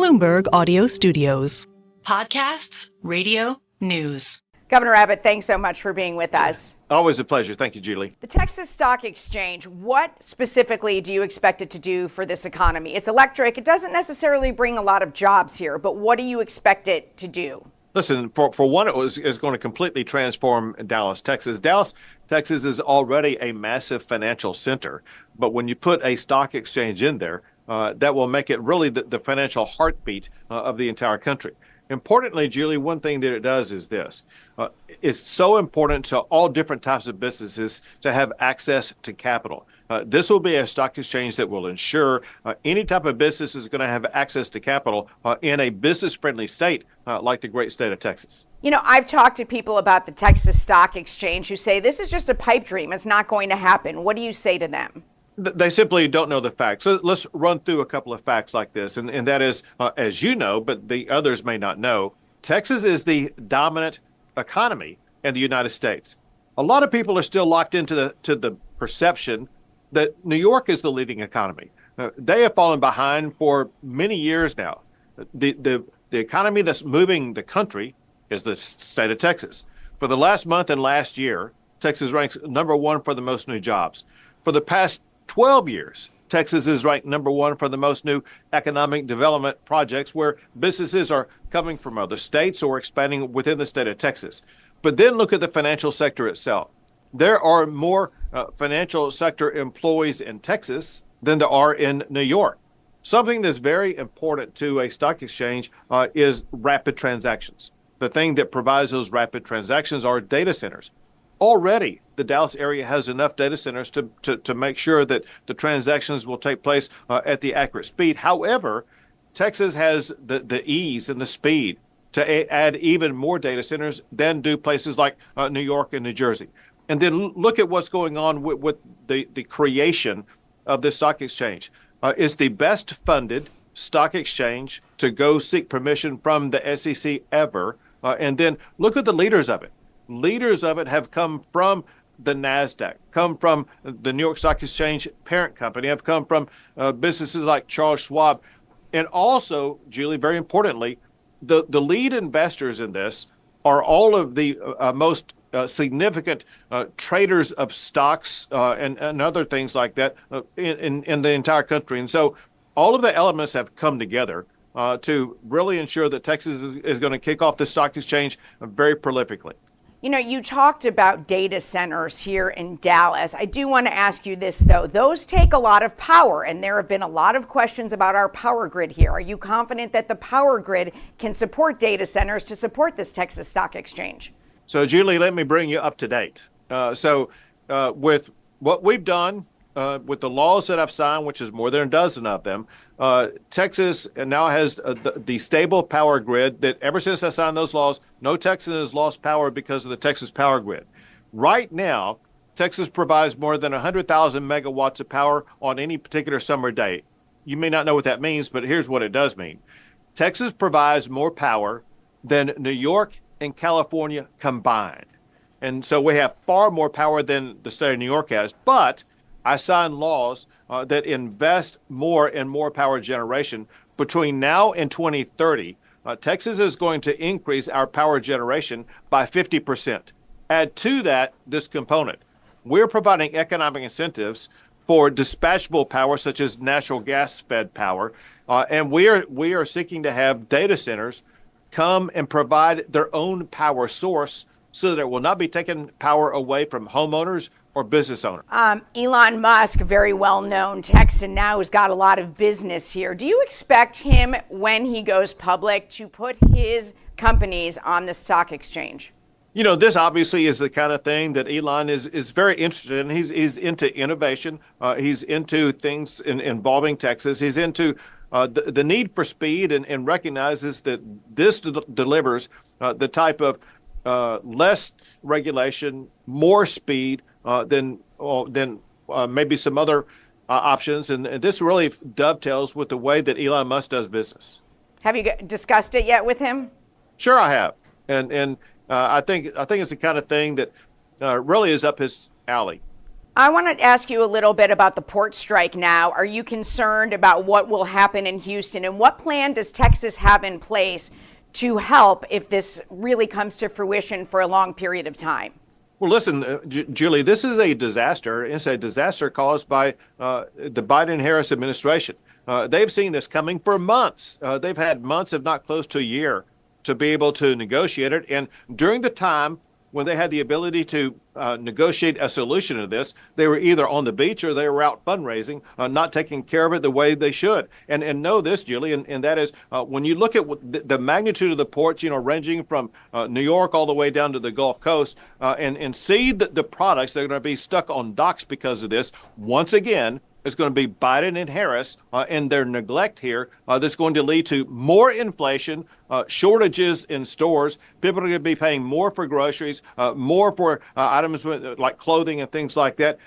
Bloomberg Audio Studios. Podcasts, radio, news. Governor Abbott, thanks so much for being with us. Always a pleasure. Thank you, Julie. The Texas Stock Exchange, what specifically do you expect it to do for this economy? It's electric. It doesn't necessarily bring a lot of jobs here, but what do you expect it to do? Listen, for one, is going to completely transform Dallas, Texas. Dallas, Texas is already a massive financial center, but when you put a stock exchange in there, that will make it really the financial heartbeat of the entire country. Importantly, Julie, one thing that it does is this. It's so important to all different types of businesses to have access to capital. This will be a stock exchange that will ensure any type of business is going to have access to capital in a business-friendly state like the great state of Texas. You know, I've talked to people about the Texas Stock Exchange who say this is just a pipe dream. It's not going to happen. What do you say to them? They simply don't know the facts. So let's run through a couple of facts like this. And that is, as you know, but the others may not know, Texas is the dominant economy in the United States. A lot of people are still locked into the perception that New York is the leading economy. They have fallen behind for many years now. The economy that's moving the country is the state of Texas. For the last month and last year, Texas ranks number one for the most new jobs. For the past 12 years, Texas is ranked number one for the most new economic development projects where businesses are coming from other states or expanding within the state of Texas. But then look at the financial sector itself. There are more financial sector employees in Texas than there are in New York. Something that's very important to a stock exchange is rapid transactions. The thing that provides those rapid transactions are data centers. Already, the Dallas area has enough data centers to make sure that the transactions will take place at the accurate speed. However, Texas has the ease and the speed to add even more data centers than do places like New York and New Jersey. And then look at what's going on with the creation of the stock exchange. It's the best funded stock exchange to go seek permission from the SEC ever. And then look at the leaders of it. Leaders of it have come from the NASDAQ, come from the New York Stock Exchange parent company, have come from businesses like Charles Schwab. And also, Julie, very importantly, the lead investors in this are all of the most significant traders of stocks and other things like that in the entire country. And so all of the elements have come together to really ensure that Texas is going to kick off the stock exchange very prolifically. You know, you talked about data centers here in Dallas. I do want to ask you this, though. Those take a lot of power, and there have been a lot of questions about our power grid here. Are you confident that the power grid can support data centers to support this Texas Stock Exchange? So, Julie, let me bring you up to date. With what we've done, with the laws that I've signed, which is more than a dozen of them, Texas now has the stable power grid that ever since I signed those laws, no Texan has lost power because of the Texas power grid. Right now, Texas provides more than 100,000 megawatts of power on any particular summer day. You may not know what that means, but here's what it does mean. Texas provides more power than New York and California combined. And so we have far more power than the state of New York has, but I signed laws that invest more in more power generation. Between now and 2030, Texas is going to increase our power generation by 50%. Add to that this component. We're providing economic incentives for dispatchable power, such as natural gas-fed power, and we are seeking to have data centers come and provide their own power source so that it will not be taking power away from homeowners or business owner. Elon Musk, very well-known Texan now, who's got a lot of business here. Do you expect him, when he goes public, to put his companies on the stock exchange? You know, this obviously is the kind of thing that Elon is very interested in. He's into innovation. He's into things involving Texas. He's into the need for speed and recognizes that this delivers the type of less regulation, more speed, than maybe some other options. And this really dovetails with the way that Elon Musk does business. Have you discussed it yet with him? Sure, I have. And I think it's the kind of thing that really is up his alley. I want to ask you a little bit about the port strike now. Are you concerned about what will happen in Houston, and what plan does Texas have in place to help if this really comes to fruition for a long period of time? Well, listen, Julie, this is a disaster. It's a disaster caused by the Biden-Harris administration. They've seen this coming for months. They've had months, if not close to a year, to be able to negotiate it. And during the time when they had the ability to negotiate a solution to this, they were either on the beach or they were out fundraising, not taking care of it the way they should. And know this, Julie, and that is when you look at the magnitude of the ports, ranging from New York all the way down to the Gulf Coast, and see the products that are going to be stuck on docks because of this, once again, it's going to be Biden and Harris and their neglect here that's going to lead to more inflation, shortages in stores. People are going to be paying more for groceries, more for items like clothing and things like that.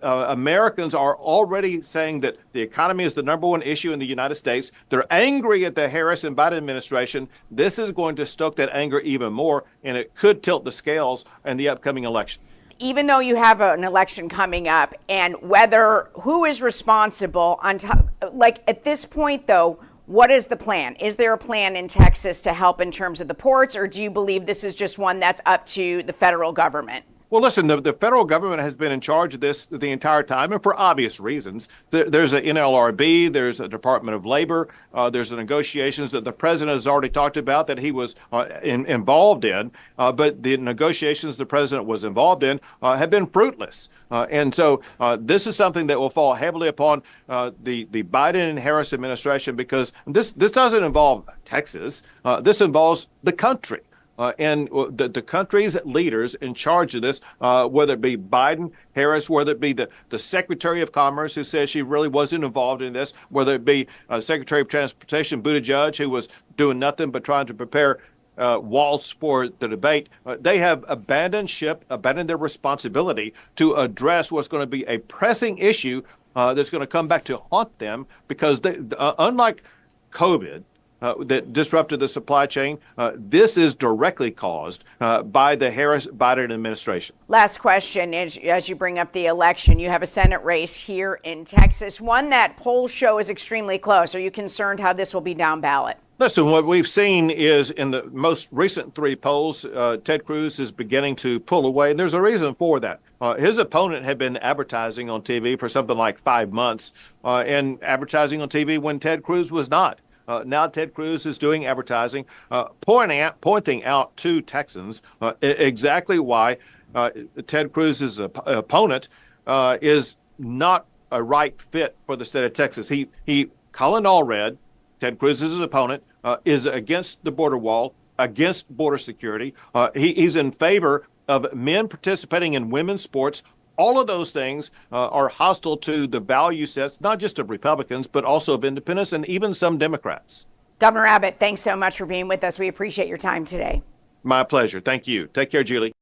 Americans are already saying that the economy is the number one issue in the United States. They're angry at the Harris and Biden administration. This is going to stoke that anger even more, and it could tilt the scales in the upcoming election. Even though you have an election coming up, and who is responsible on top, like at this point though, what is the plan? Is there a plan in Texas to help in terms of the ports, or do you believe this is just one that's up to the federal government? Well, listen, the federal government has been in charge of this the entire time, and for obvious reasons. There's an NLRB, there's a Department of Labor, there's the negotiations that the president has already talked about that he was involved in, but the negotiations the president was involved in have been fruitless. And so this is something that will fall heavily upon the Biden and Harris administration, because this doesn't involve Texas. This involves the country. And the country's leaders in charge of this, whether it be Biden, Harris, whether it be the Secretary of Commerce, who says she really wasn't involved in this, whether it be Secretary of Transportation Buttigieg, who was doing nothing but trying to prepare walls for the debate, they have abandoned ship, abandoned their responsibility to address what's going to be a pressing issue that's going to come back to haunt them, because unlike COVID, that disrupted the supply chain, this is directly caused by the Harris-Biden administration. Last question, as you bring up the election, you have a Senate race here in Texas, one that polls show is extremely close. Are you concerned how this will be down ballot? Listen, what we've seen is in the most recent three polls, Ted Cruz is beginning to pull away, and there's a reason for that. His opponent had been advertising on TV for something like 5 months, and advertising on TV when Ted Cruz was not. Now Ted Cruz is doing advertising, pointing out to Texans exactly why Ted Cruz's opponent is not a right fit for the state of Texas. Colin Allred, Ted Cruz's opponent, is against the border wall, against border security. He's in favor of men participating in women's sports. All of those things are hostile to the value sets, not just of Republicans, but also of independents and even some Democrats. Governor Abbott, thanks so much for being with us. We appreciate your time today. My pleasure. Thank you. Take care, Julie.